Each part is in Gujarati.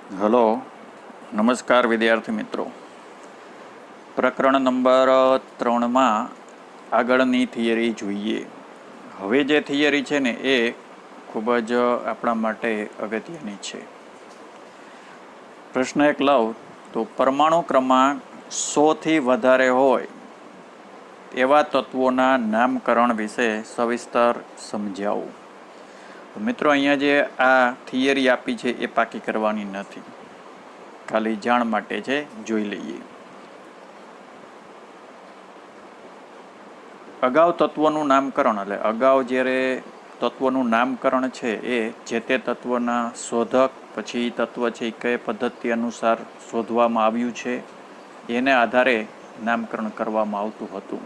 હલો, નમસ્કાર વિદ્યાર્થી મિત્રો. પ્રકરણ નંબર 3માં આગળની થિયરી જોઈએ. હવે જે થિયરી છે ને એ ખૂબ જ આપણા માટે અગત્યની છે. પ્રશ્ન એક લઉં તો પરમાણુ ક્રમાંક 100થી વધારે હોય એવા તત્વોના નામકરણ વિશે સવિસ્તર સમજાવો. મિત્રો, અહીંયા જે આ થિયરી આપી છે એ પાકી કરવાની નથી, ખાલી જાણ માટે છે. જોઈ લઈએ. અગાઉ તત્વનું નામકરણ એટલે અગાઉ જ્યારે તત્વનું નામકરણ છે એ જે તે તત્વના શોધક પછી તત્વ છે એ કઈ પદ્ધતિ અનુસાર શોધવામાં આવ્યું છે એને આધારે નામકરણ કરવામાં આવતું હતું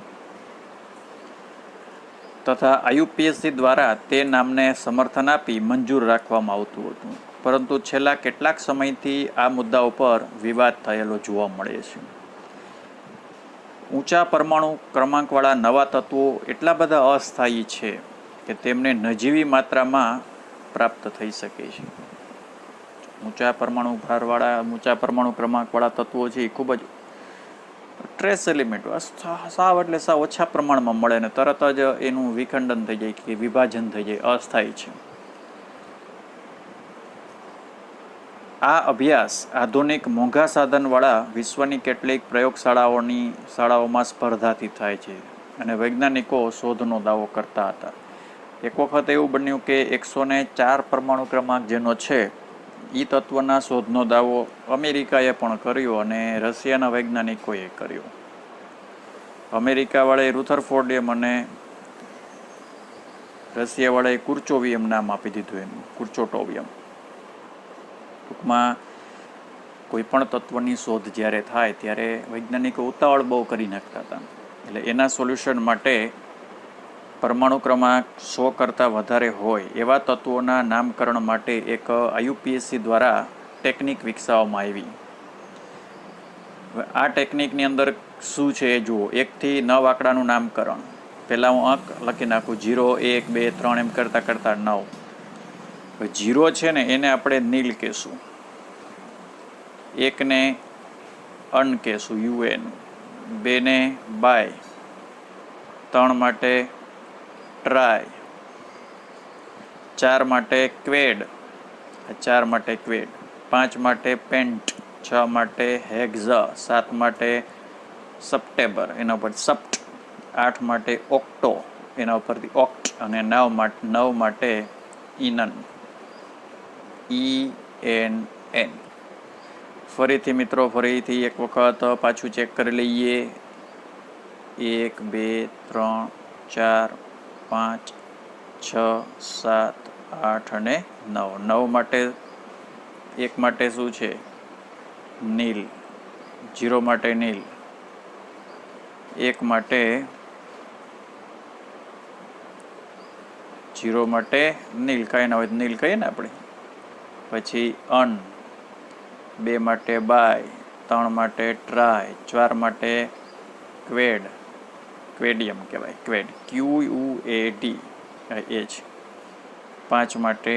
તથા IUPAC દ્વારા તે નામને સમર્થન આપી મંજૂર રાખવામાં આવતું હતું. પરંતુ છેલ્લા કેટલાક સમયથી આ મુદ્દા ઉપર વિવાદ થયેલો જોવા મળે છે. ઊંચા પરમાણુ ક્રમાંકવાળા નવા તત્વો એટલા બધા અસ્થાયી છે કે તેમને નજીવી માત્રામાં પ્રાપ્ત થઈ શકે છે. ઊંચા પરમાણુ ક્રમાંકવાળા તત્વો છે એ ખૂબ જ ટ્રેસ એલિમેન્ટ સાવ એટલે સાવ ઓછા પ્રમાણમાં મળે ને તરત જ એનું વિખંડન થઈ જાય કે વિભાજન થઈ જાય, અસ્થાયી છે. આ અભ્યાસ આધુનિક મોંઘા સાધનવાળા વિશ્વની કેટલીક શાળાઓમાં સ્પર્ધાથી થાય છે અને વૈજ્ઞાનિકો શોધનો દાવો કરતા હતા. એક વખત એવું બન્યું કે 104 પરમાણુ ક્રમાંક જેનો છે એ તત્વના શોધનો દાવો અમેરિકાએ પણ કર્યો અને રશિયાના વૈજ્ઞાનિકોએ કર્યો. અમેરિકાવાળાએ રુથરફોર્ડિયમ અને રશિયાવાળાએ કુર્ચોવિયમ નામ આપી દીધું એનું, કુર્ચોટોવિયમ. ટૂંકમાં કોઈ પણ તત્વની શોધ જ્યારે થાય ત્યારે વૈજ્ઞાનિકો ઉતાવળ બહુ કરી નાખતા હતા. એટલે એના સોલ્યુશન માટે પરમાણુ ક્રમાંક 100 કરતાં વધારે હોય એવા તત્વોના નામકરણ માટે એક IUPAC દ્વારા ટેકનિક વિકસાવવામાં આવી. આ ટેકનિકની અંદર શું છે એ જુઓ. 1થી 9 આંકડાનું નામકરણ. પહેલાં હું અંક લખી નાખું 0, 1, 2, 3 એમ કરતાં 9. 0 છે ને એને આપણે નીલ કહેશું, 1 ને અન કહેશું UN, 2 ને બાય, 3 માટે ટ્રાય, 4 માટે ક્વેડ, 5 માટે પેન્ટ, 6 માટે હેક્ઝા, 7 માટે સપ્ટેબર એના ઉપર સપ્ટ, 8 માટે ઓક્ટો એના ઉપરથી ઓક્ટ અને 9 માટે ઇનન, ENN. ફરીથી મિત્રો એક વખત પાછું ચેક કરી લઈએ. 1, 2, 3, 4, 5, 6, 7, 8 અને 9. 9 માટે 1 માટે શું છે? નીલ. 0 માટે નીલ. 1 માટે 0 માટે નીલ, કાંઈ ના હોય નીલ કહીએ ને આપણે. પછી અન, 2 માટે બાય, 3 માટે ટ્રાય, 4 માટે ક્વેડ, ક્વેડિયમ કહેવાય, ક્વેડ, QUAD એ છે. 5 માટે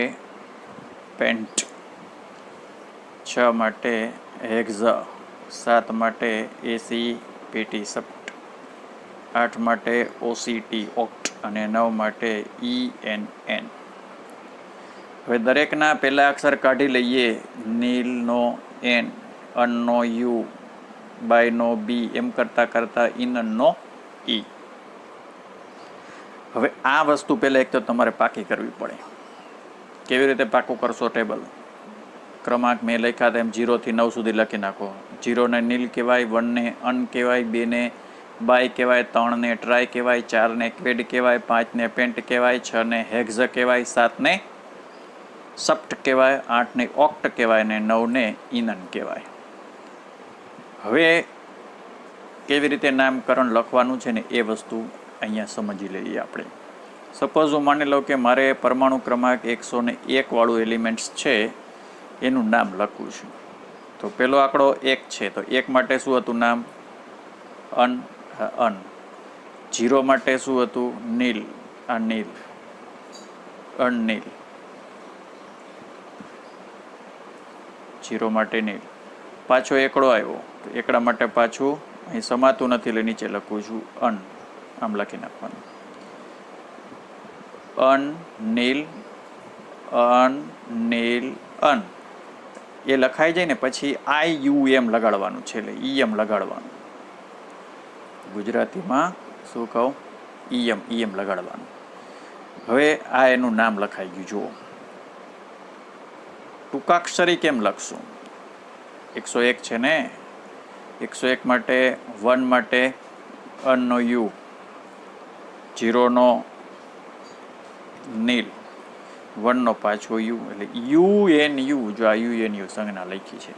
પેન્ટ, 6 માટે હેક્ઝા, 7 માટે ACPT સપ્ટ, 8 માટે OCT ઓક્ટ અને 9 માટે ENN. હવે દરેકના પહેલા અક્ષર કાઢી લઈએ. નીલનો N, અનનો U, બાયનો B એમ કરતાં ઇનનનો E. હવે આ વસ્તુ પહેલાં એક તો તમારે પાકી કરવી પડે. કેવી રીતે પાકું કરશો? ટેબલ ક્રમાંક મેં લખ્યા હતા એમ 0થી 9 સુધી લખી નાખો. 0 ને નીલ કહેવાય, 1 ને અન કહેવાય, 2 ને બાય કહેવાય, 3 ને ટ્રાય કહેવાય, 4 ને ક્વેડ કહેવાય, 5 ને પેન્ટ કહેવાય, 6 ને હેક્ઝ કહેવાય, 7 ને સપ્ટ કહેવાય, 8 ને ઓક્ટ કહેવાય અને 9 ને ઇનન કહેવાય. હવે કેવી રીતે નામકરણ લખવાનું છે ને એ વસ્તુ અહીંયા સમજી લઈએ આપણે. સપોઝ હું માની લઉં કે મારે પરમાણુ ક્રમાંક 101 વાળું એલિમેન્ટ્સ છે એનું નામ લખવું છે. તો પહેલો આંકડો 1 છે તો 1 માટે શું હતું નામ? અન. 0 માટે શું હતું? નીલ, આ નીલ, અનનીલ. જીરો માટે નીલ. પાછો એકડો આવ્યો તો એકડા માટે પાછું અહીં સમાતું નથી એટલે નીચે લખું છું અન. આમ લખી નાખવાનું અન નીલ અન નીલ અન. એ લખાઈ જાય ને પછી IUM લગાડવાનું છે એટલે EM લગાડવાનું. ગુજરાતીમાં શું કહું EM લગાડવાનું. હવે આ એનું નામ લખાઈ ગયું. જુઓ ટૂંકાક્ષરી કેમ લખશું? 101 છે ને, 101 માટે 1 માટે અનનો યુ, 0 નો નીલ, 1 નો પાછો યુ એટલે UNU. જો આ UNU સંજ્ઞા લખી છે.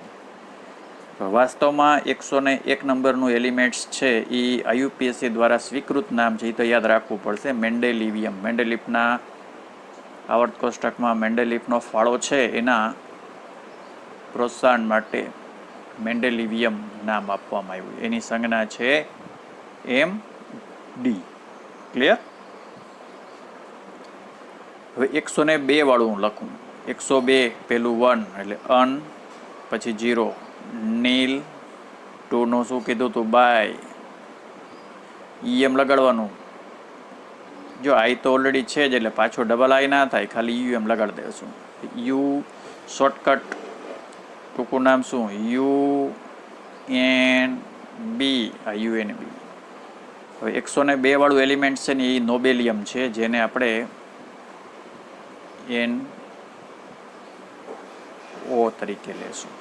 વાસ્તવમાં 101 નંબરનું એલિમેન્ટ્સ છે એ IUPAC દ્વારા સ્વીકૃત નામ છે. એ તો યાદ રાખવું પડશે. મેન્ડેલિવિયમ, મેન્ડેલિફના આવર્ત કોષ્ટકમાં મેન્ડેલિફનો ફાળો છે એના પ્રોત્સાહન માટે મેન્ડેલિવિયમ નામ આપવામાં આવ્યું. એની સંજ્ઞા છે MD. ક્લિયર? હવે 102 વાળું હું લખું. 102 પેલું 1 એટલે અન, પછી 0 નીલ, 2 નું શું કીધું તું બાય, EM લગાડવાનું. જો આઈ તો ઓલરેડી છે જ એટલે પાછો ડબલ આઈ ના થાય, ખાલી UM લગાડી દેશું. યુ શોર્ટકટ ટૂંકું નામ શું? UNB. આ UNB. હવે 102 વાળું એલિમેન્ટ છે ને એ નોબેલિયમ છે, જેને આપણે NO તરીકે લેશું.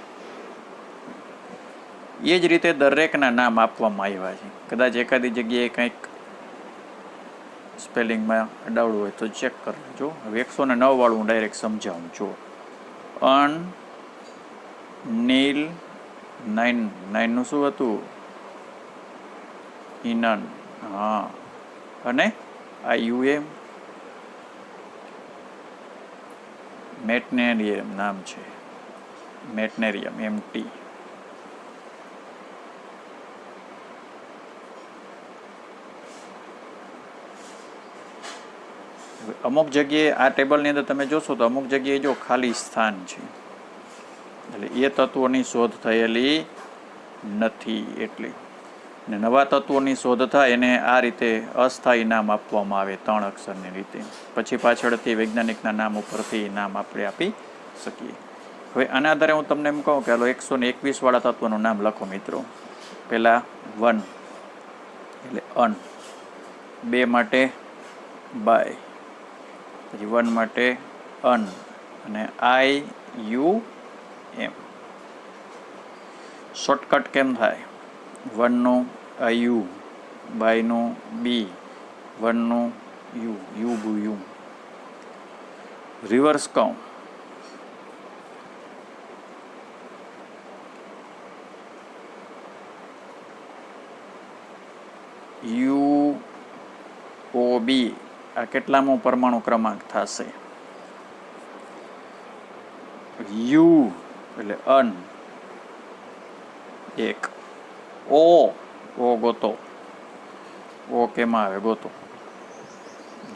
એ જ રીતે દરેકના નામ આપવામાં આવ્યા છે. કદાચ એકાદી જગ્યાએ કંઈક સ્પેલિંગમાં અડાવડું હોય તો ચેક કરી લેજો. હવે 109 વાળું હું ડાયરેક્ટ સમજાવું. જો અન નીલ 9 નું શું હતું? ઇનન. હા, અને IUM મેટનેરિયમ નામ છે, મેટનેરિયમ MT. અમુક જગ્યાએ આ ટેબલની અંદર તમે જોશો તો અમુક જગ્યાએ જો ખાલી સ્થાન છે એટલે એ તત્વોની શોધ થયેલી નથી. એટલી ને નવા તત્વોની શોધ થાય એને આ રીતે અસ્થાયી નામ આપવામાં આવે, 3 અક્ષરની રીતે. પછી પાછળથી વૈજ્ઞાનિકના નામ ઉપરથી નામ આપણે આપી શકીએ. હવે આના આધારે હું તમને એમ કહું કે હાલો 121 વાળા તત્વનું નામ લખો મિત્રો. પહેલા 1 એટલે અન, 2 માટે બાય, પછી 1 માટે અન અને IUM. શોર્ટકટ કેમ થાય? 1 નું IU, બાય નું B, 1 નું U. રિવર્સ કહું UOB. આ કેટલામો પરમાણુ ક્રમાંક થશે? U એટલે અન 1. O ગોતો. O કેમાં આવે? ગોતો.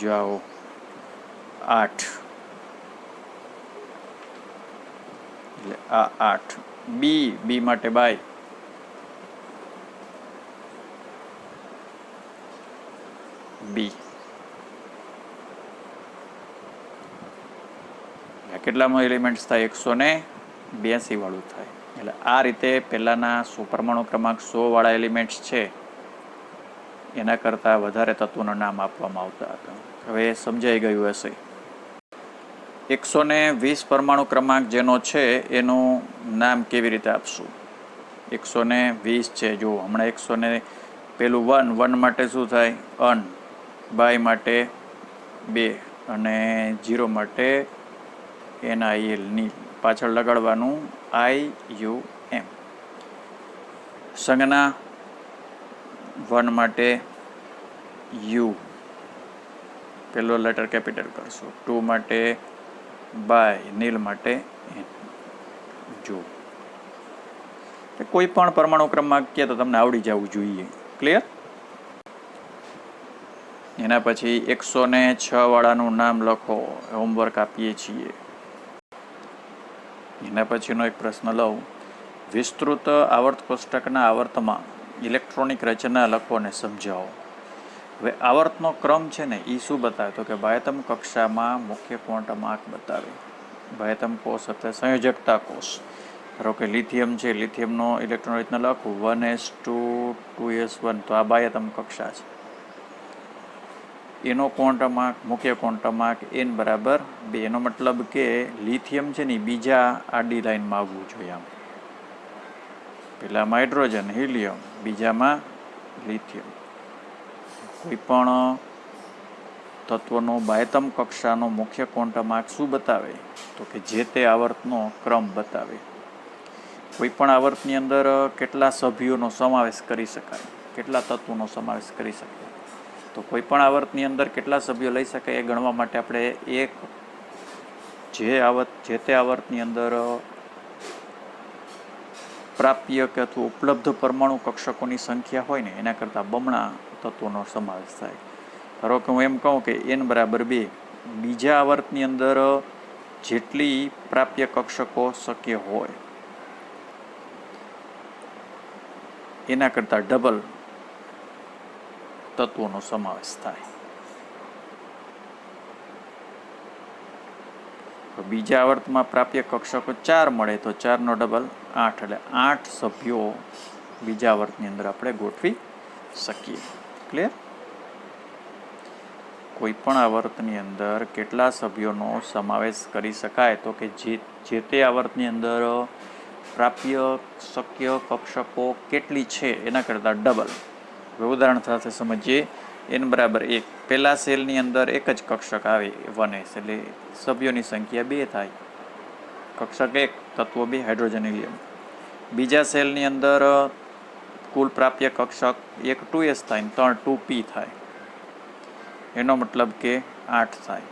જાઓ 8 એટલે આ 8. B માટે બાય, B. કેટલામાં એલિમેન્ટ્સ થાય? 182 વાળું થાય. એટલે આ રીતે પહેલાના પરમાણુ ક્રમાંક 100 વાળા એલિમેન્ટ્સ છે એના કરતાં વધારે તત્વોના નામ આપવામાં આવતા હતા. હવે સમજાઈ ગયું હશે. 120 પરમાણુ ક્રમાંક જેનો છે એનું નામ કેવી રીતે આપશું? 120 છે. જો હમણાં 100 પેલું 1 માટે શું થાય? અન, બાય માટે 2 અને 0 માટે NIL નીલ. પાછળ લગાડવાનું IUM. સંજ્ઞા 1 માટે U, પેલો લેટર કેપિટલ કરશો. 2 માટે બાય, નીલ માટે N. જો કોઈ પણ પરમાણુ ક્રમાંક કે તો તમને આવડી જવું જોઈએ. ક્લિયર? એના પછી 106 વાળાનું નામ લખો. હોમવર્ક આપીએ છીએ. એના પછીનો એક પ્રશ્ન લઉં. વિસ્તૃત આવર્ત કોષ્ટકના આવર્તમાં ઇલેક્ટ્રોનિક રચના લખો અને સમજાવો. હવે આવર્તનો ક્રમ છે ને એ શું બતાવે તો કે બાહ્યતમ કક્ષામાં મુખ્ય ક્વોન્ટમ આંક બતાવે. બાહ્યતમ કોષ એટલે સંયોજકતા કોષ. ધારો કે લિથિયમ છે, લિથિયમનો ઇલેક્ટ્રોન રચના લખું 1s2 2s1, તો આ બાહ્યતમ કક્ષા છે. એનો ક્વોન્ટમ આંક, મુખ્ય ક્વોન્ટમ આંક n બરાબર 2. એનો મતલબ કે લિથિયમ છે ને બીજા આડી લાઈનમાં આવવું જોઈએ. આમ પહેલામાં હાઇડ્રોજન હિલિયમ, બીજામાં લિથિયમ. કોઈ પણ તત્વનો બાહ્યતમ કક્ષાનો મુખ્ય ક્વોન્ટમ આંક શું બતાવે તો કે જે તે આવર્તનો ક્રમ બતાવે. કોઈ પણ આવર્તની અંદર કેટલા સભ્યોનો સમાવેશ કરી શકાય, કેટલા તત્વોનો સમાવેશ કરી શકાય, તો કોઈ પણ આવર્તની અંદર કેટલા સભ્યો લઈ શકાય એ ગણવા માટે આપણે જે તે આવર્તની અંદર પ્રાપ્ય કે અથવા ઉપલબ્ધ પરમાણુ કક્ષકોની સંખ્યા હોય ને એના કરતાં બમણા તત્વોનો સમાવેશ થાય. ધારો કે હું એમ કહું કે n બરાબર 2, બીજા આવર્તની અંદર જેટલી પ્રાપ્ય કક્ષકો શક્ય હોય એના કરતાં ડબલ તત્વોનો સમાવેશ થાય. બીજા આવર્તમાં પ્રાપ્ય કક્ષકો 4 મળે તો 4નો ડબલ 8, એટલે 8 સભ્યો બીજા આવર્તની અંદર આપણે ગોઠવી શકીએ. ક્લિયર? કોઈ પણ આવર્તની અંદર કેટલા સભ્યોનો સમાવેશ કરી શકાય તો કે જે તે આવર્તની અંદર પ્રાપ્ય શક્ય કક્ષકો કેટલી છે એના કરતાં ડબલ. ઉદાહરણ સાથે સમજીએ. n બરાબર 1, પહેલા સેલની અંદર એક જ કક્ષક આવે 1s, એટલે સભ્યોની સંખ્યા 2 થાય. કક્ષક 1, તત્વ 2, હાઇડ્રોજન હિલિયમ. બીજા સેલની અંદર કુલ પ્રાપ્ય કક્ષક 1 2s થાય ને 3 2p થાય. એનો મતલબ કે 8 થાય.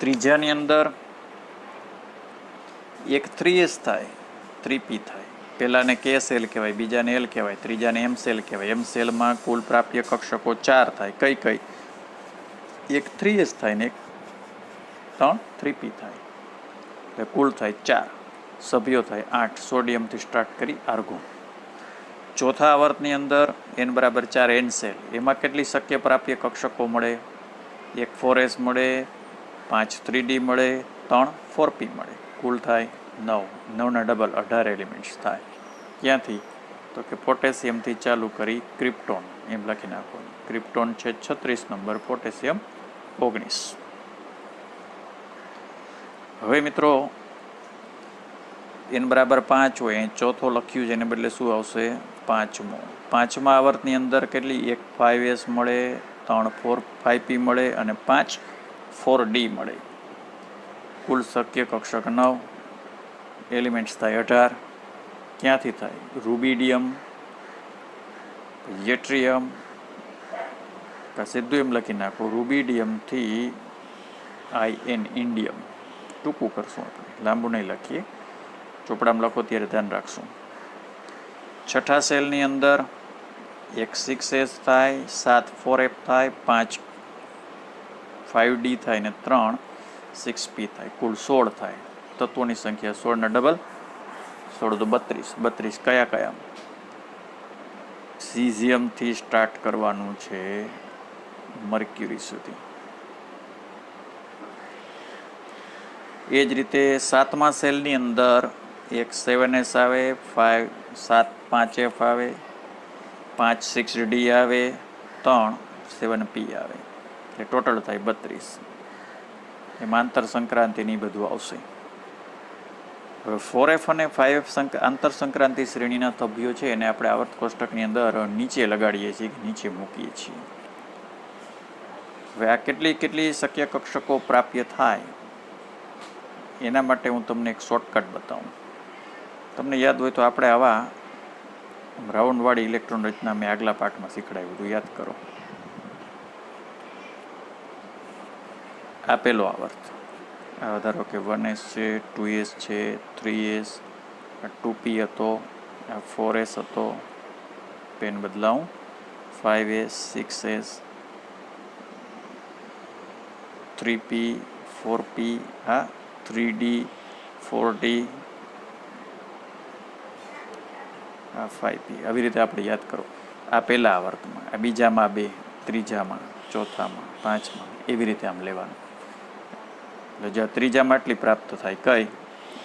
ત્રીજાની અંદર 1 3s થાય, 3p થાય. પહેલાને k સેલ કહેવાય, બીજાને l કહેવાય, ત્રીજાને m સેલ કહેવાય. m સેલમાં કુલ પ્રાપ્ય કક્ષકો 4 થાય. કઈ 1 3s થાય ને 3 3p થાય, એટલે કુલ થાય 4 સભ્યો થાય 8. સોડિયમથી સ્ટાર્ટ કરી આર્ગોન. ચોથા આવર્તની અંદર n બરાબર 4 n સેલ, એમાં કેટલી શક્ય પ્રાપ્ય કક્ષકો મળે? 1 4s મળે, 5 3d મળે, 3 4p મળે. કુલ થાય 9. 9ના ડબલ 18 એલિમેન્ટ્સ થાય. ક્યાંથી તો કે પોટેશિયમથી ચાલુ કરી ક્રિપ્ટોન એમ લખી નાખો. ક્રિપ્ટોન છે 36 નંબર, પોટેશિયમ 19. હવે મિત્રો n બરાબર 5 હોય, અહીં ચોથો લખ્યું છે એને બદલે શું આવશે? 5મો. 5મા આવર્તની અંદર કેટલી? 1 5s મળે, 3 4 5p મળે અને 5 4d મળે. કુલ શક્ય કક્ષક 9, એલિમેન્ટ્સ થાય 18. ક્યાંથી થાય? રૂબિડિયમ, યેટ્રિયમ, સીધું એમ લખી નાખો રૂબિડિયમથી IN ઇન્ડિયમ. ટૂંકું કરશું આપણે, લાંબુ નહીં લખીએ. ચોપડામાં લખો ત્યારે ધ્યાન રાખશું. છઠ્ઠા સેલની અંદર 1 6s થાય, 7 4f થાય, 5 5d થાય ને 3 6p થાય. કુલ 16 થાય. તત્વોની સંખ્યા 16ના ડબલ 16 તો 32. કયા? સીઝિયમથી સ્ટાર્ટ કરવાનું છે મર્ક્યુરી સુધી. એ જ રીતે 7મા સેલની અંદર 1 7s આવે, 7 5f આવે, 5 6d આવે, 3 7p આવે, એટલે ટોટલ થાય 32. એમાં આંતર સંક્રાંતિની બધું આવશે. હવે 4f અને 5f આંતર સંક્રાંતિ શ્રેણીના સભ્યો છે એને આપણે આવર્ત કોષ્ટકની અંદર નીચે લગાડીએ છીએ, નીચે મૂકીએ છીએ. હવે આ કેટલી શક્ય કક્ષકો પ્રાપ્ય થાય એના માટે હું તમને એક શોર્ટકટ બતાવું. તમને યાદ હોય તો આપણે આવા રાઉન્ડવાળી ઇલેક્ટ્રોન રચના મેં આગલા પાઠમાં શીખડાવ્યું હતું, યાદ કરો. આપેલો આવર્ત ધારો કે 1s છે, 2s છે, 3s, 2p હતો, 4s હતો, pen બદલાવું, 5s 6s 3p 4p, 3d 4d આ 5p. આવી રીતે આપણે યાદ કરો. આ પહેલા આવર્તમાં, આ બીજામાં 2, ત્રીજામાં, ચોથામાં, પાંચમાં, એવી રીતે આમ લેવાનું. એટલે જ્યાં ત્રીજામાં આટલી પ્રાપ્ત થાય કઈ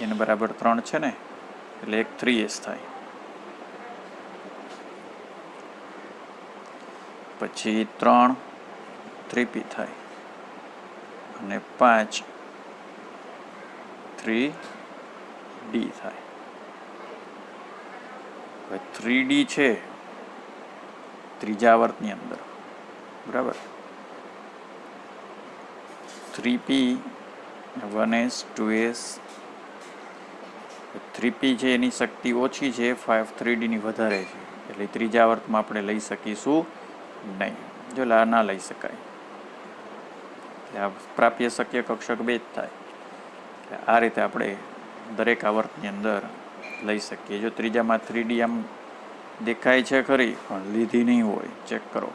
એને બરાબર 3 છે ને, એટલે એક 3s થાય. પછી 3 3p થાય અને 5 3d થાય. હવે 3d છે ત્રીજા આવર્તની અંદર, બરાબર. 3p 1s 2s. 3p છે એની શક્તિ ઓછી છે, 3d ની વધારે છે, એટલે ત્રીજા આવર્તમાં આપણે લઈ શકીશું નહીં. જો ના લઈ શકાય, આ પ્રાપ્ય શક્ય કક્ષક 2 જ થાય. આ રીતે આપણે દરેક આવર્તની અંદર લઈ શકીએ. જો ત્રીજામાં 3d આમ દેખાય છે ખરી, પણ લીધી નહીં હોય, ચેક કરો.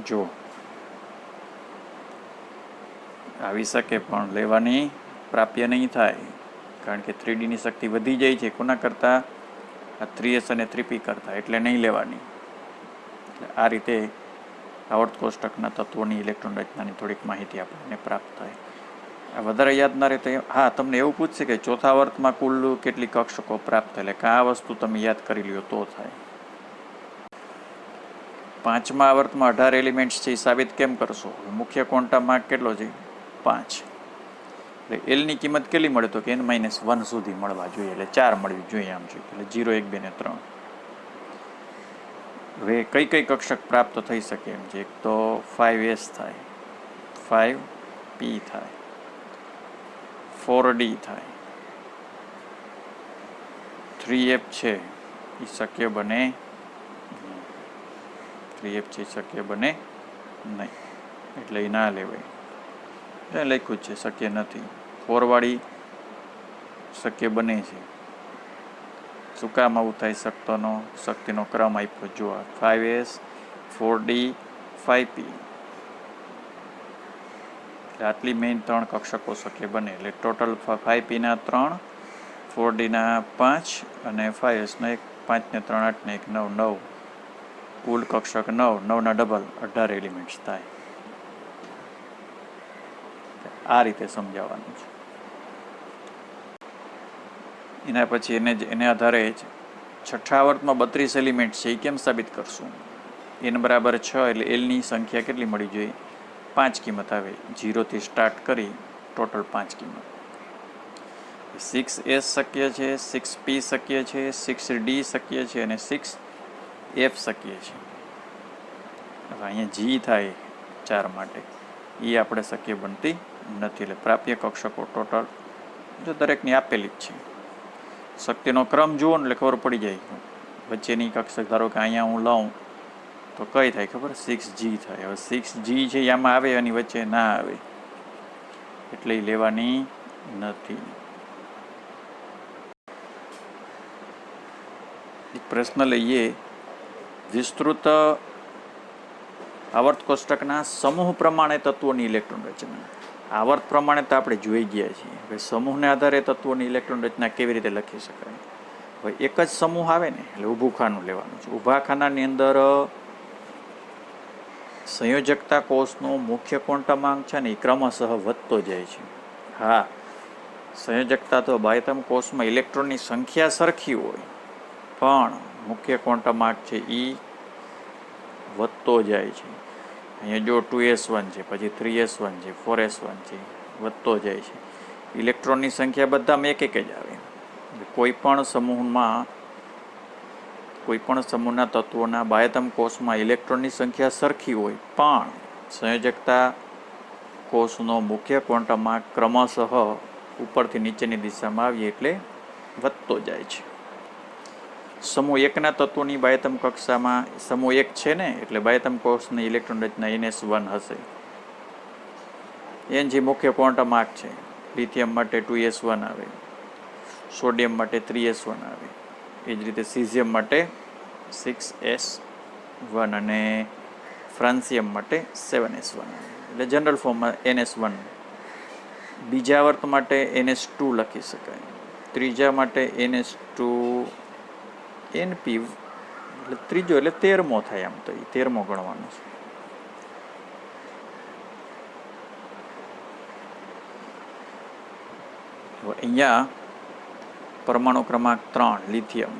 જો આવી શકે પણ લેવાની પ્રાપ્ય નહીં થાય, કારણ કે 3d ની શક્તિ વધી જાય છે કોના કરતાં, આ 3s અને 3p કરતાં, એટલે નહીં લેવાની. આ રીતે આવર્ત કોષ્ટકના તત્વોની ઇલેક્ટ્રોન રચનાની થોડીક માહિતી આપણને પ્રાપ્ત થાય. આ વધારે યાદ ના રહે તો હા, તમને એવું પૂછશે કે ચોથા આવર્તમાં કુલ કેટલી કક્ષકો પ્રાપ્ત થાય, એટલે કે આ વસ્તુ તમે યાદ કરી લ્યો તો થાય. પાંચમા આવર્તમાં 18 એલિમેન્ટ્સ છે, એ સાબિત કેમ કરશો? મુખ્ય ક્વોન્ટમ કેટલો છે? 5. એટલે એલની કિંમત કેટલી મળે તો કે n-1 સુધી મળવા જોઈએ, એટલે 4 મળવી જોઈએ આમ જોઈએ, એટલે 0 1 2 ને 3. હવે કઈ કઈ કક્ષક પ્રાપ્ત થઈ શકે એમ છે? એક તો 5s થાય, 5p થાય, 4d થાય, 3f છે એ શક્ય બને, 3f છે શક્ય બને નહીં, એટલે એ ના લેવાય. લખ્યું છે શક્ય નથી. 4 વાળી શક્ય બને છે. શું કામ આવું થાય? શક્તિનો ક્રમ આપ્યો જો, 5s 4d 5p, એટલે આટલી મેઇન 3 કક્ષકો શક્ય બને. એટલે ટોટલ 5p ના 3, 4d ના 5 અને 5s ના 1, 5 ને 3 8 ને 1 9, 9 કુલ કક્ષક 9, 9 ના ડબલ 18 એલિમેન્ટ્સ થાય. આ રીતે સમજાવવાનું છે. એના પછી એને આધારે જ છઠ્ઠા આવર્તમાં 32 એલિમેન્ટ છે, એ કેમ સાબિત કરશું? n બરાબર 6, એટલે એલની સંખ્યા કેટલી મળી જોઈએ? 5 કિંમત આવે. 0 થી સ્ટાર્ટ કરી ટોટલ 5 કિંમત. 6s શક્ય છે, 6p શક્ય છે, 6d શક્ય છે અને 6f શક્ય છે. હવે અહીંયા g થાય 4 માટે, એ આપણે શક્ય બનતી નથી. એટલે પ્રાપ્ય કક્ષકો ટોટલ જો દરેકની આપેલી જ છે. શક્તિનો ક્રમ જુઓ ને એટલે ખબર પડી જાય. વચ્ચેની કક્ષક ધારો કે અહીંયા હું લઉં તો કઈ થાય ખબર? 6g થાય. હવે 6g છે આમાં આવે, એની વચ્ચે ના આવે, એટલે લેવાની નથી. એક પ્રશ્ન લઈએ. વિસ્તૃત આવર્ત કોષ્ટકના સમૂહ પ્રમાણે તત્વોની ઇલેક્ટ્રોન રચના. આવર્ત પ્રમાણે તો આપણે જોઈ ગયા છીએ. હવે સમૂહને આધારે તત્વોની ઇલેક્ટ્રોન રચના કેવી રીતે લખી શકાય? હવે એક જ સમૂહ આવે ને, એટલે ઊભું ખાનું લેવાનું છે. ઊભા ખાનાની અંદર સંયોજકતા કોષનો મુખ્ય ક્વોન્ટમાંક છે ને એ ક્રમશઃ વધતો જાય છે. હા, સંયોજકતા તો બાહ્યતમ કોષમાં ઇલેક્ટ્રોનની સંખ્યા સરખી હોય, પણ મુખ્ય ક્વોન્ટમાંક છે એ વધતો જાય છે. અહીંયા જો 2s1 છે, પછી 3s1 છે, 4s1 છે, વધતો જાય છે. ઇલેક્ટ્રોનની સંખ્યા બધામાં એક એક જ આવે. કોઈ પણ સમૂહના તત્વોના બાહ્યતમ કોષમાં ઇલેક્ટ્રોનની સંખ્યા સરખી હોય, પણ સંયોજકતા કોષનો મુખ્ય ક્વોન્ટમાંક ક્રમશઃ ઉપરથી નીચેની દિશામાં આવીએ એટલે વધતો જાય છે. સમૂહ 1ના તત્વોની બાહ્યતમ કક્ષામાં સમૂહ 1 છે ને, એટલે બાહ્યતમ કોષની ઇલેક્ટ્રોન રચના ns1 હશે. n જે મુખ્ય ક્વોન્ટમાંક છે. લિથિયમ માટે 2s1 આવે, સોડિયમ માટે 3s1 આવે, એ જ રીતે સીઝિયમ માટે 6s1 અને ફ્રાન્સિયમ માટે 7s1 આવે. એટલે જનરલ ફોર્મમાં ns1. બીજા આવર્ત માટે ns2 લખી શકાય. ત્રીજા માટે NH2 NP, એટલે ત્રીજો એટલે 13મો થાય. આમ તો એ 13મો ગણવાનો છે. અહીંયા પરમાણુ ક્રમાંક 3 લિથિયમ.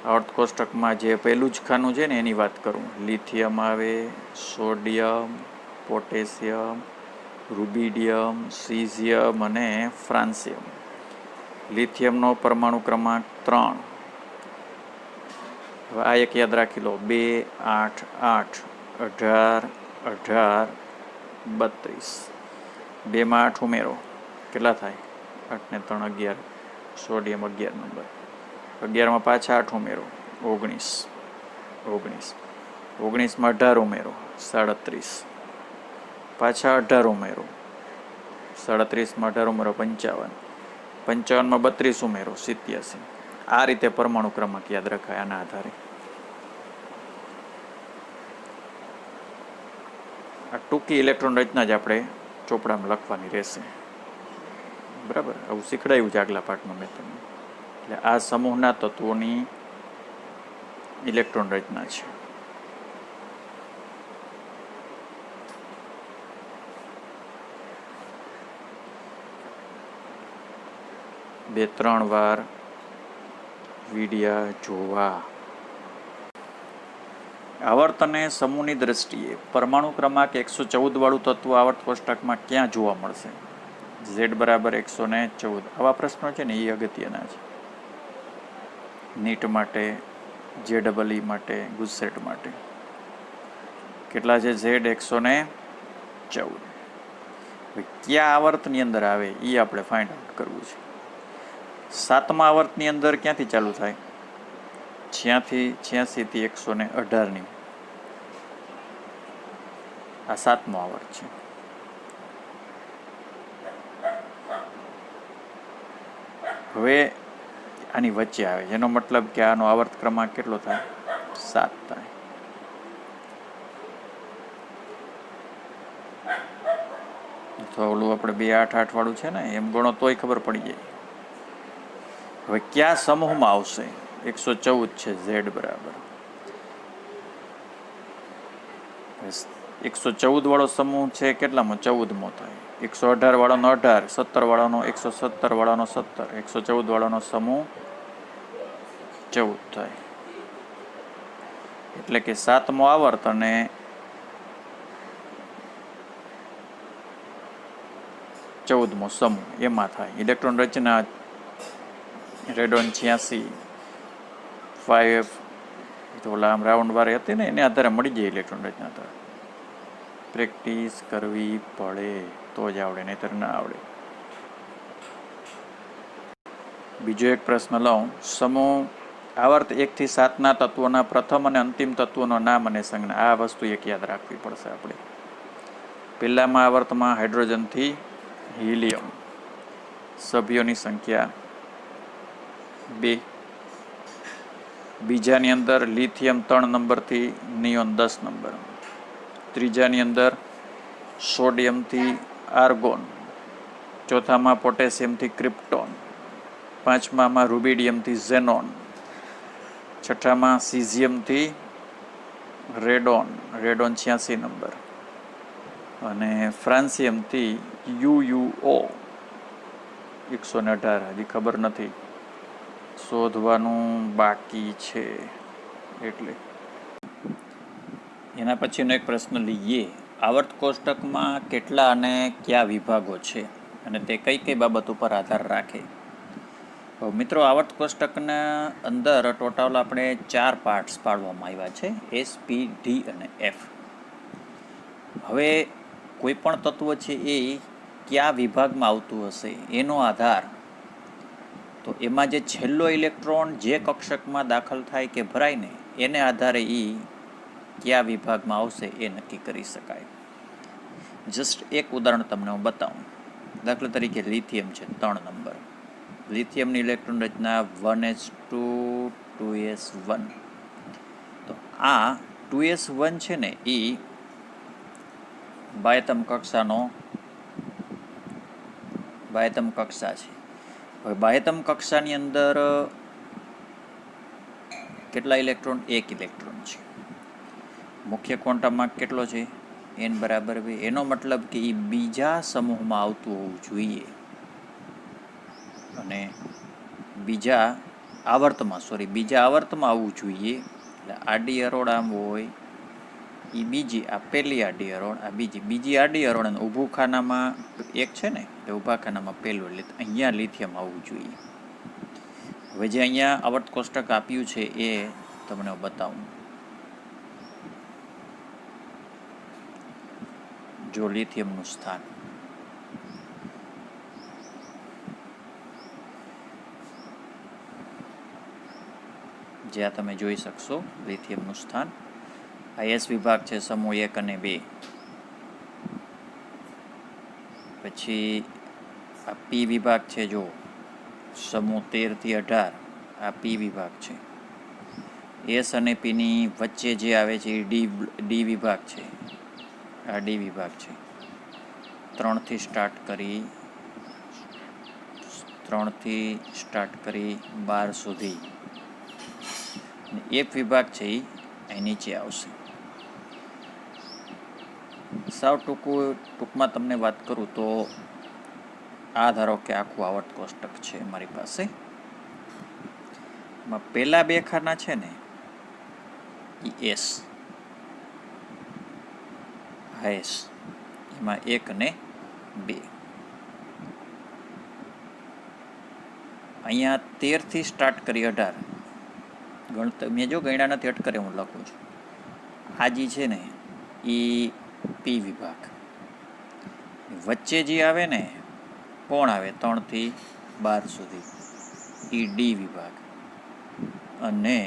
આવર્ત કોષ્ટકમાં જે પહેલું જ ખાનું છે ને એની વાત કરું. લિથિયમ આવે, સોડિયમ, પોટેશિયમ, રૂબિડિયમ, સીઝિયમ અને ફ્રાન્સિયમ. લિથિયમનો પરમાણુ ક્રમાંક 3. હવે આ એક યાદ રાખી લો, 2, 8, 8, 18, 18, 32. 2માં 8 ઉમેરો, કેટલા થાય? 8 ને 3 11. Sodium 11 number. 11માં પાછા 8 ઉમેરો, 19. 19માં 18 ઉમેરો, 37. પાછા 18 ઉમેરો, 37માં 18 ઉમેરો, 55. 55માં 32 ઉમેરો, 87. આ રીતે પરમાણુ ક્રમાંક યાદ રખાય. આના આધારે આ ટૂંકી ઇલેક્ટ્રોન રચના જ આપણે ચોપડામાં લખવાની રહેશે. બરાબર, આવું શીખડાયું છે આગલા પાઠમાં મેં તમને. એટલે આ સમૂહના તત્વોની ઇલેક્ટ્રોન રચના છે. બે ત્રણ વાર વિડિયા જોવા. આવર્ત અને સમૂહની દ્રષ્ટિએ પરમાણુ ક્રમાંક 114 વાળું તત્વ આવર્ત કોષ્ટકમાં ક્યાં જોવા મળશે? Z બરાબર 114. આવા પ્રશ્નો છે ને એ અગત્યના છે. નીટ માટે, JEE માટે, ગુજસેટ માટે. કેટલા છે? Z 114. કયા આવર્તની અંદર આવે એ આપણે ફાઇન્ડ આઉટ કરવું છે. 7મા આવર્તની અંદર ક્યાંથી ચાલુ થાય? 86 થી 118. આ 7મો આવર્ત છે. હવે આની વચ્ચે આવે, જેનો મતલબ કે આનો આવર્ત ક્રમાંક કેટલો થાય? 7 થાય. તો ઓલું આપણે 2, 8, 8 વાળું છે ને એમ ગણો તોય ખબર પડી જાય. હવે કયા સમૂહમાં આવશે? 114 છે. Z બરાબર 114 વાળો સમૂહ છે કેટલામો? 14મો થાય. 118 વાળાનો 18, 17 વાળાનો 117 વાળાનો 17, 114 વાળાનો સમૂહ 14 થાય. એટલે કે 7મો આવર્ત અને 14મો સમૂહ એમાં થાય ઇલેક્ટ્રોન રચના. રેડોન 86, 5F, ઓલા આમ રાઉન્ડ વાળી હતી ને એને આધારે મળી જાય ઇલેક્ટ્રોન રચના. પ્રેક્ટિસ કરવી પડે તો જ આવડે, નહીતર ના આવડે. બીજો એક પ્રશ્ન લઉં. સમૂહ આવર્ત 1 થી 7ના તત્વોના પ્રથમ અને અંતિમ તત્વોનો નામ અને સંજ્ઞા. આ વસ્તુ એક યાદ રાખવી પડશે આપણે. પહેલામાં આવર્તમાં હાઇડ્રોજનથી હિલિયમ, સભ્યોની સંખ્યા 2. બીજાની અંદર લિથિયમ 3 નંબરથી નિયોન 10 નંબર. ત્રીજાની અંદર સોડિયમથી આર્ગોન. ચોથામાં પોટેશિયમથી ક્રિપ્ટોન. પાંચમામાં રૂબિડિયમથી ઝેનોન. છઠ્ઠામાં સીઝિયમથી રેડોન 86 નંબર. અને ફ્રાન્સિયમથી UuO 118. હજી ખબર નથી, શોધવાનું બાકી છે. એટલે એના પછીનો એક પ્રશ્ન લઈએ. આવર્ત કોષ્ટકમાં કેટલા અને કયા વિભાગો છે અને તે કઈ કઈ બાબત ઉપર આધાર રાખે? મિત્રો, આવર્ત કોષ્ટકના અંદર ટોટલ આપણે 4 પાર્ટ્સ પાડવામાં આવ્યા છે, S, P, D અને F. હવે કોઈ પણ તત્વ છે એ કયા વિભાગમાં આવતું હશે એનો આધાર, તો એમાં જે છેલ્લો ઇલેક્ટ્રોન જે કક્ષકમાં દાખલ થાય કે ભરાય ને એને આધારે એ કયા વિભાગમાં આવશે એ નક્કી કરી શકાય. જસ્ટ એક ઉદાહરણ તમને હું બતાવું. દાખલા તરીકે લિથિયમ છે 3 નંબર. લિથિયમની ઇલેક્ટ્રોન રચના 1s2 2s1. તો આ 2s1 છે ને એ બાહ્યતમ કક્ષા છે. હવે બાહ્યતમ કક્ષાની અંદર કેટલા ઇલેક્ટ્રોન? 1 ઇલેક્ટ્રોન છે. મુખ્ય ક્વોન્ટમમાં કેટલો છે? n બરાબર 2. એનો મતલબ કે એ બીજા સમૂહમાં આવતું હોવું જોઈએ અને બીજા આવર્તમાં આવવું જોઈએ. એટલે આડી હરોળ આમ હોય, એ બીજી, આ પહેલી આડી હરોળ, આ બીજી આડી હરોળ, અને ઊભું ખાનામાં એક છે ને, એટલે ઊભા ખાનામાં પહેલું, એટલે અહીંયા લિથિયમ આવવું જોઈએ. હવે જે અહીંયા આવર્ત કોષ્ટક આપ્યું છે એ તમને બતાવું. જો લિથિયમનું સ્થાન, જ્યાં તમે જોઈ શકશો લિથિયમનું સ્થાન, આ એસ વિભાગ છે, સમૂહ 1 અને 2. પછી આ પી વિભાગ છે, જો સમૂહ 13 થી 18, આ પી વિભાગ છે. એસ અને પીની વચ્ચે જે આવે છે એ ડી વિભાગ છે, આ ડી વિભાગ છે. 3 થી સ્ટાર્ટ કરી 12 સુધી. એફ વિભાગ છે એ અહીં નીચે આવશે. સાવ ટૂંકમાં તમને વાત કરું તો આ ધારો કે આખું આવર્ત કોષ્ટક છે મારી પાસે. એમાં પહેલા 2 ખાના છે ને એ એસ, એમાં 1 અને 2. અહીંયા 13 થી સ્ટાર્ટ કરી 18, મેં જો ગણ્યા નથી અટકરે હું લખું છું. આ જે છે ને એ પી વિભાગ. વચ્ચે જે આવે ને કોણ આવે 3 થી 12 સુધી, એ ડી વિભાગ. અને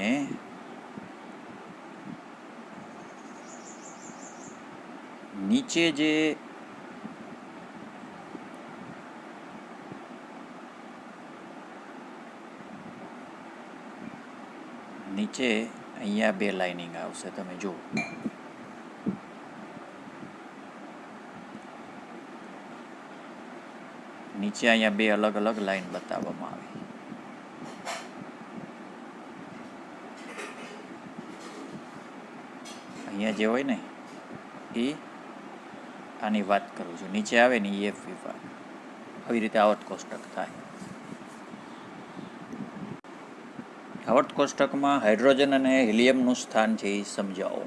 નીચે જે અહીંયા 2 લાઇનિંગ આવશે, તમે જુઓ. નીચે અહીંયા 2 અલગ અલગ લાઈન બતાવવામાં આવી. અહીંયા જે હોય ને એ આની વાત કરું છું. નીચે આવે ને એફ વિભાગ. આવી રીતે આવર્ત કોષ્ટક થાય. આવર્ત કોષ્ટકમાં હાઇડ્રોજન અને હિલિયમનું સ્થાન છે એ સમજાવો.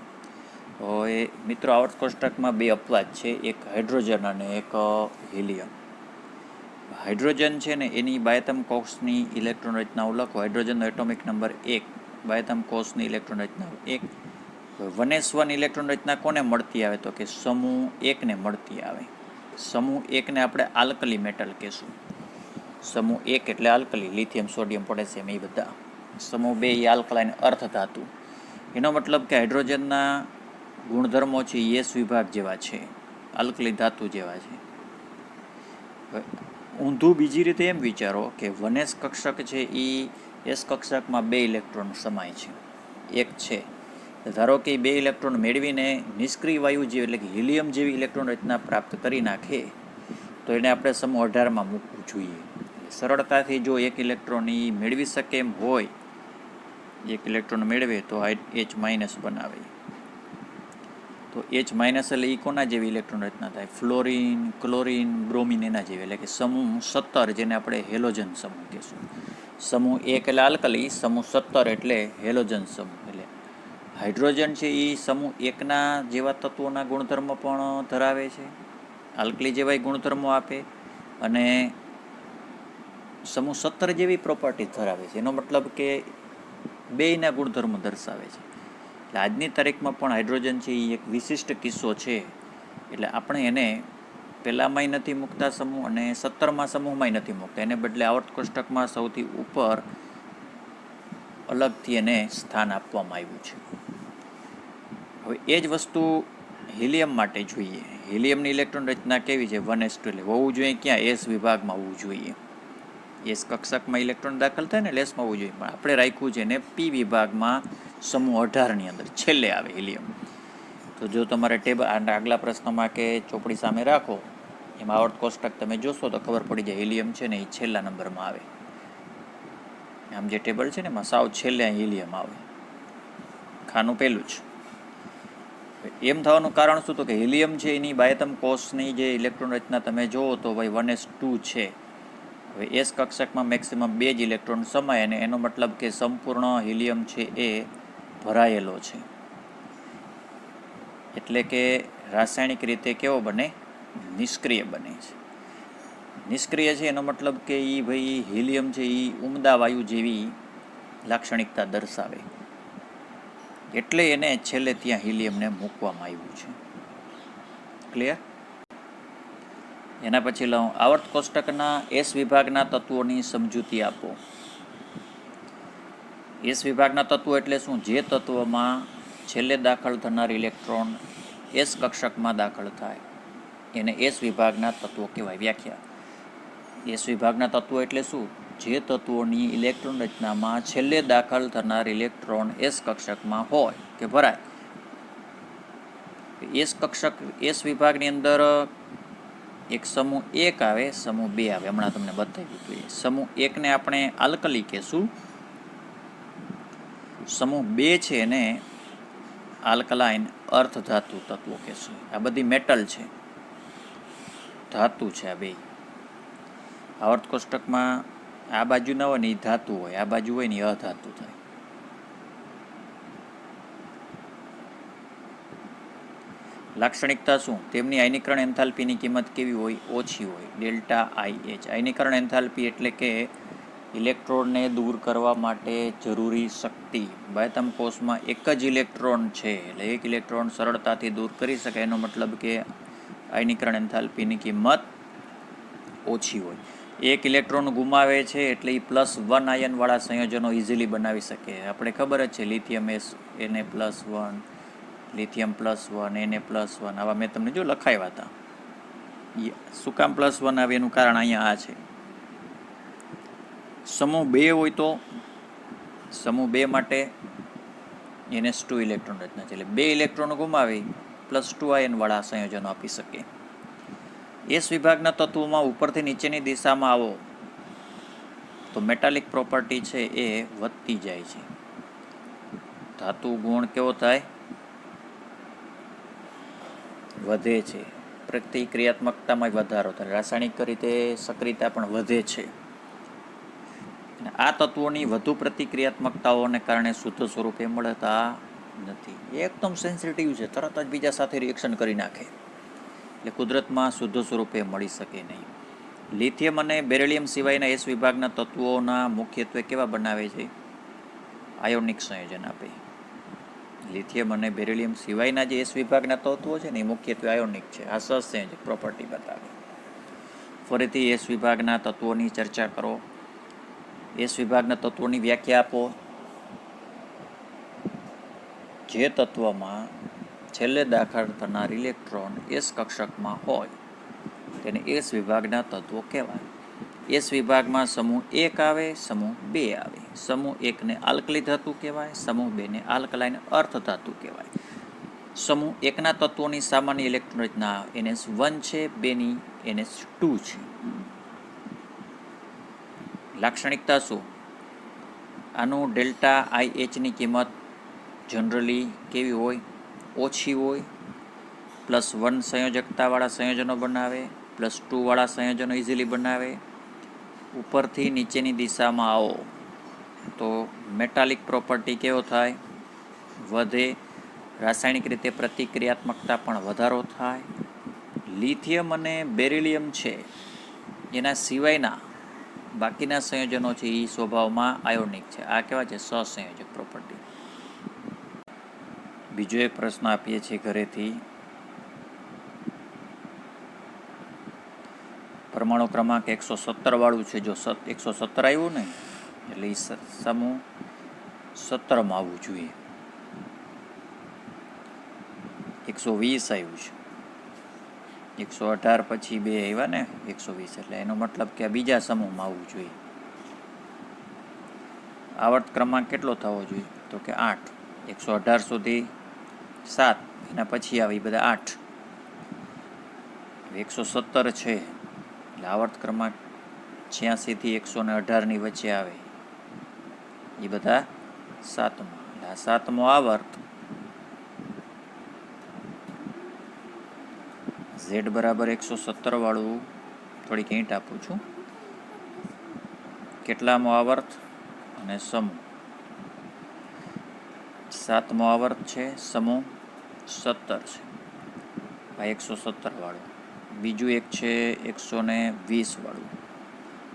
તો એ મિત્રો આવર્ત કોષ્ટકમાં 2 અપવાદ છે, એક હાઇડ્રોજન અને એક હિલિયમ. હાઇડ્રોજન છે ને એની બાહ્યતમ કોષની ઇલેક્ટ્રોન રચનાઓ લખો. હાઇડ્રોજનનો એટોમિક નંબર 1, બાહ્યતમ કોષની ઇલેક્ટ્રોન રચના 1. 1s1 ઇલેક્ટ્રોન રચના કોને મળતી આવે? તો કે સમૂહ 1 ને મળતી આવે. સમૂહ 1 ને આપણે આલ્કલી મેટલ કહેશું. સમૂહ 1 એટલે આલ્કલી, લિથિયમ, સોડિયમ, પોટેશિયમ એ બધા. સમૂહ 2 એ આલ્કલાઇન, અર્થ ધાતુ. એનો મતલબ કે હાઇડ્રોજનના ગુણધર્મો છે એસ વિભાગ જેવા છે, આલ્કલી ધાતુ જેવા છે. ઊંધું બીજી રીતે એમ વિચારો કે 1s કક્ષક છે એ એસ કક્ષકમાં 2 ઇલેક્ટ્રોન સમાય છે, 1 છે. ધારો કે 2 ઇલેક્ટ્રોન મેળવીને નિષ્ક્રિય વાયુ જેવી, એટલે કે હિલિયમ જેવી ઇલેક્ટ્રોન રચના પ્રાપ્ત કરી નાખે તો એને આપણે સમૂહ 18માં મૂકવું જોઈએ. સરળતાથી જો 1 ઇલેક્ટ્રોન એ મેળવી શકે એમ હોય, 1 ઇલેક્ટ્રોન મેળવે તો H- બનાવે. તો H- એટલે એ કોના જેવી ઇલેક્ટ્રોન રચના થાય? ફ્લોરિન, ક્લોરિન, બ્રોમિન એના જેવી. એટલે કે સમૂહ 17, જેને આપણે હેલોજન સમૂહ કહીશું. સમૂહ 1 એટલે આલ્કલી, સમૂહ 17 એટલે હેલોજન સમૂહ. એટલે હાઇડ્રોજન છે એ સમૂહ 1ના જેવા તત્વોના ગુણધર્મ પણ ધરાવે છે, આલ્કલી જેવા ગુણધર્મો આપે, અને સમૂહ 17 જેવી પ્રોપર્ટી ધરાવે છે. એનો મતલબ કે 2ના ગુણધર્મો દર્શાવે છે. એટલે આજની તારીખમાં પણ હાઇડ્રોજન છે એ એક વિશિષ્ટ કિસ્સો છે. એટલે આપણે એને પહેલામાંય નથી મૂકતા સમૂહ, અને 17મા સમૂહમાંય નથી મૂકતા. એને બદલે આવર્ત કોષ્ટકમાં સૌથી ઉપર અલગથી એને સ્થાન આપવામાં આવ્યું છે. હવે એ જ વસ્તુ હિલિયમ માટે જોઈએ. હિલિયમની ઇલેક્ટ્રોન રચના કેવી છે? 1s2, એટલે હોવું જોઈએ ક્યાં? એસ વિભાગમાં હોવું જોઈએ. એસ કક્ષકમાં ઇલેક્ટ્રોન દાખલ થાય ને લેસમાં હોવું જોઈએ, પણ આપણે રાખ્યું છે એને પી વિભાગમાં, સમૂહ 18ની અંદર છેલ્લે આવે હિલિયમ. તો જો તમારે ટેબલ આગલા પ્રશ્નમાં કે ચોપડી સામે રાખો, એમાં આવર્ત કોષ્ટક તમે જોશો તો ખબર પડી જાય હિલિયમ છે ને એ છેલ્લા નંબરમાં આવે. આમ જે ટેબલ છે ને એમાં સાવ છેલ્લે હિલિયમ આવે, ખાનું પહેલું જ. એમ થવાનું કારણ શું? તો કે હિલિયમ છે એની બાયતમ કોષની જે ઇલેક્ટ્રોન રચના તમે જુઓ તો ભાઈ 1s2 છે. હવે એસ કક્ષકમાં મેક્સિમમ 2 જ ઇલેક્ટ્રોન સમાય, અને એનો મતલબ કે સંપૂર્ણ હિલિયમ છે એ ભરાયેલો છે. એટલે કે રાસાયણિક રીતે કેવો બને? નિષ્ક્રિય બને છે. નિષ્ક્રિય છે એનો મતલબ કે એ ભાઈ હિલિયમ છે એ ઉમદા વાયુ જેવી લાક્ષણિકતા દર્શાવે, એટલે એને છેલ્લે ત્યાં હિલિયમને મૂકવામાં આવ્યું છે. ક્લિયર? એના પછી લઉં આવર્ત કોષ્ટકના એસ વિભાગના તત્વોની સમજૂતી આપો. એસ વિભાગના તત્વો એટલે શું? જે તત્વમાં છેલ્લે દાખલ થનાર ઇલેક્ટ્રોન એસ કક્ષકમાં દાખલ થાય એને એસ વિભાગના તત્વો કહેવાય. વ્યાખ્યા: એસ વિભાગના તત્વો એટલે શું? જે તત્વોની ઇલેક્ટ્રોન રચનામાં છેલ્લે દાખલ થનાર ઇલેક્ટ્રોન એસ કક્ષકમાં હોય કે ભરાય. એસ વિભાગની અંદર એક સમૂહ 1 આવે, સમૂહ 2 આવે. હમણાં તમને બતાવ્યું હતું. સમૂહ 1 ને આપણે આલ્કલી કહેશું, સમૂહ 2 છે એને આલ્કલાઇન અર્ધ ધાતુ તત્વો કહેશું. આ બધી મેટલ છે, ધાતુ છે આ બે. આવર્ત કોષ્ટકમાં આ બાજુ ના હોય ને એ ધાતુ હોય, આ બાજુ હોય ને એ અધાતુ થાય. લાક્ષણિકતા શું? તેમની આયનીકરણ એન્થાલ્પીની કિંમત કેવી હોય? ઓછી હોય, ડેલ્ટા IH. આયનીકરણ એન્થાલ્પી એટલે કે ઇલેક્ટ્રોનને દૂર કરવા માટે જરૂરી શક્તિ. બાયતમ કોષમાં એક જ ઇલેક્ટ્રોન છે, એટલે એક ઇલેક્ટ્રોન સરળતાથી દૂર કરી શકે, એનો મતલબ કે આયનીકરણ એન્થાલ્પીની કિંમત ઓછી હોય. એક ઇલેક્ટ્રોન ગુમાવે છે એટલે એ +1 આયનવાળા સંયોજનો ઇઝીલી બનાવી શકે. આપણે ખબર જ છે, લિથિયમ Na+1, લિથિયમ +1, Na+1, આવા મેં તમને જો લખાવ્યા હતા. શું કામ +1 આવે એનું કારણ અહીંયા આ છે. સમૂહ 2 હોય તો સમૂહ 2 માટે NH2 ઇલેક્ટ્રોન રચના છે, એટલે 2 ઇલેક્ટ્રોન ગુમાવી +2 આયનવાળા સંયોજનો આપી શકે. એસ વિભાગના તત્વોમાં ઉપરથી નીચેની દિશામાં આવો તો મેટાલિક પ્રોપર્ટી છે એ વધતી જાય છે. ધાતુ ગુણ કેવો થાય? વધે છે. પ્રતિક્રિયાત્મકતામાં વધારો થાય, રાસાયણિક રીતે સક્રિયતા પણ વધે છે. આ તત્વોની વધુ પ્રતિક્રિયાત્મકતાઓને કારણે શુદ્ધ સ્વરૂપે મળતા નથી. એકદમ સેન્સિટિવ છે, તરત જ બીજા સાથે રિએક્શન કરી નાખે, એટલે કુદરતમાં શુદ્ધ સ્વરૂપે મળી શકે નહીં. લિથિયમ અને બેરિલિયમ સિવાયના એસ વિભાગના તત્વોના મુખ્યત્વે કેવા બનાવે છે? આયોનિક સંયોજન આપે. લિથિયમ અને બેરિલિયમ સિવાયના જે એસ વિભાગના તત્વો છે ને એ મુખ્યત્વે આયોનિક છે. આ સહસંયોજક પ્રોપર્ટી બતાવે. ફરીથી એસ વિભાગના તત્વોની ચર્ચા કરો. એસ વિભાગના તત્વોની વ્યાખ્યા આપો. જે તત્વમાં છેલ્લે દાખલ થનાર ઇલેક્ટ્રોન એસ કક્ષકમાં હોય તેને એસ વિભાગના તત્વો કહેવાય. એસ વિભાગમાં સમૂહ 1 આવે, સમૂહ 2 આવે. સમૂહ 1 ને આલ્કલી ધાતુ કહેવાય, સમૂહ 2 ને આલ્કલાઇન અર્ધ ધાતુ કહેવાય. સમૂહ 1 ના તત્વોની સામાન્ય ઇલેક્ટ્રોન રચના NH1 છે, 2 ની NH2 છે. લાક્ષણિકતા શું? આનું ડેલ્ટા IH ની કિંમત જનરલી કેવી હોય? ઓછી હોય. +1 સંયોજકતાવાળા સંયોજનો બનાવે, +2 વાળા સંયોજનો ઇઝીલી બનાવે. ઉપરથી નીચેની દિશામાં આવો તો મેટાલિક પ્રોપર્ટી કેવો થાય? વધે. રાસાયણિક રીતે પ્રતિક્રિયાત્મકતા પણ વધારો થાય. લિથિયમ અને બેરિલિયમ છે એના સિવાયના બાકીના સંયોજનો છે એ સ્વભાવમાં આયોનિક છે. આ કેવા છે? સહસંયોજક પ્રોપર્ટી. બીજો એક પ્રશ્ન આપીએ છીએ ઘરેથી. પરમાણુ ક્રમાંક 117 વાળું છે. જો 117 આવ્યું ને એટલે એ સમૂહ 17માં આવવું જોઈએ. 120 આવ્યું છે. 118 પછી 2 આવ્યા ને 120, એટલે એનો મતલબ કે આ બીજા સમૂહમાં આવવું જોઈએ. આવર્ત ક્રમાંક કેટલો થવો જોઈએ? તો કે 8. 118 સુધી 7, એના પછી આવી બધા 8. 117 છે એટલે આવર્ત ક્રમાંક 86 થી 118 ની વચ્ચે આવે. એ બધા સાતમા. એટલે આ સાતમો આવર્ત ઝેડ બરાબર 117 વાળું થોડીક હિંટ આપું છું. કેટલામો આવર્ત અને સમૂહ. સાતમો આવર્ત છે, સમૂહ 17 છે, આ 117 વાળું. બીજું એક છે 120 વાળું.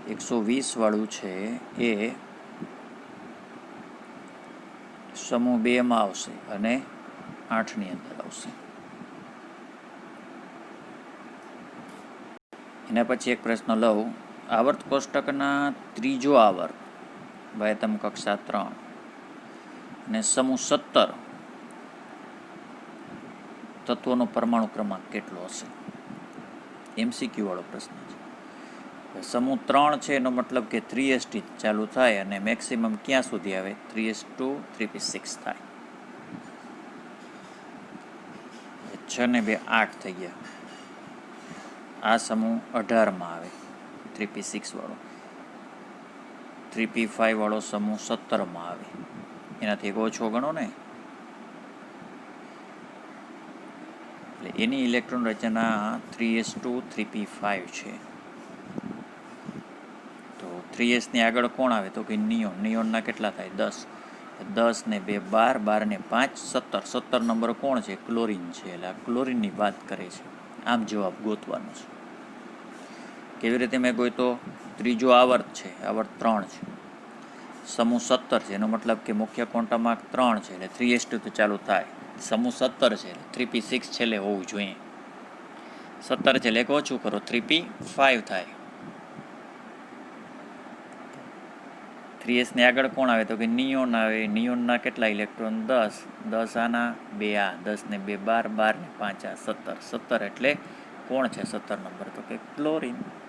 120 વાળું છે એ સમૂહ 2માં આવશે અને 8ની અંદર આવશે. એના પછી એક પ્રશ્ન લઉં. આવર્ત કોષ્ટકના ત્રીજો આવર્ત બાહ્યતમ કક્ષા 3 અને સમૂહ 17 તત્વોનો પરમાણુ ક્રમાંક કેટલો હશે? MCQ વાળો પ્રશ્ન છે. સમૂહ 3 છે એનો મતલબ કે 3s2 ચાલુ થાય અને મેક્સિમમ ક્યાં સુધી આવે? 3s2 3p6 થાય. 6 ને 2 8 થઈ ગયા. આ સમૂહ 18માં આવે 3p6 વાળો. 3p5 વાળો સમૂહ 17માં આવે. એનાથી એક ઓછો ગણો ને. એટલે એની ઇલેક્ટ્રોન રચના 3s2 3p5 છે. તો 3sની આગળ કોણ આવે? તો કે નિયોન. નિયોનના કેટલા થાય? 10. 10 ને 2 12, 12 ને 5 17. 17 નંબર કોણ છે? ક્લોરિન છે. એટલે આ ક્લોરિનની વાત કરે છે. આમ જવાબ ગોતવાનો છે. કેવી રીતે મેં ગોતો? ત્રીજો આવર્ત છે, આવર્ત 3 છે, સમૂહ 17 છે, એનો મતલબ કે મુખ્ય ક્વોન્ટમ 3 છે, એટલે 3s2 તો ચાલુ થાય. સમૂહ 17 છે, 3p6 છેલ્લે હોવું જોઈએ. 17 છે એટલે એક ઓછું કરો, 3p5 થાય. 3s ની આગળ કોણ આવે? તો કે નિયોન આવે. નિયોનના કેટલા ઇલેક્ટ્રોન? 10. 10 આના, 2 આ. 10 ને 2 12, 12 ને 5 આ 17. 17 એટલે કોણ છે 17 નંબર? તો કે ક્લોરિન.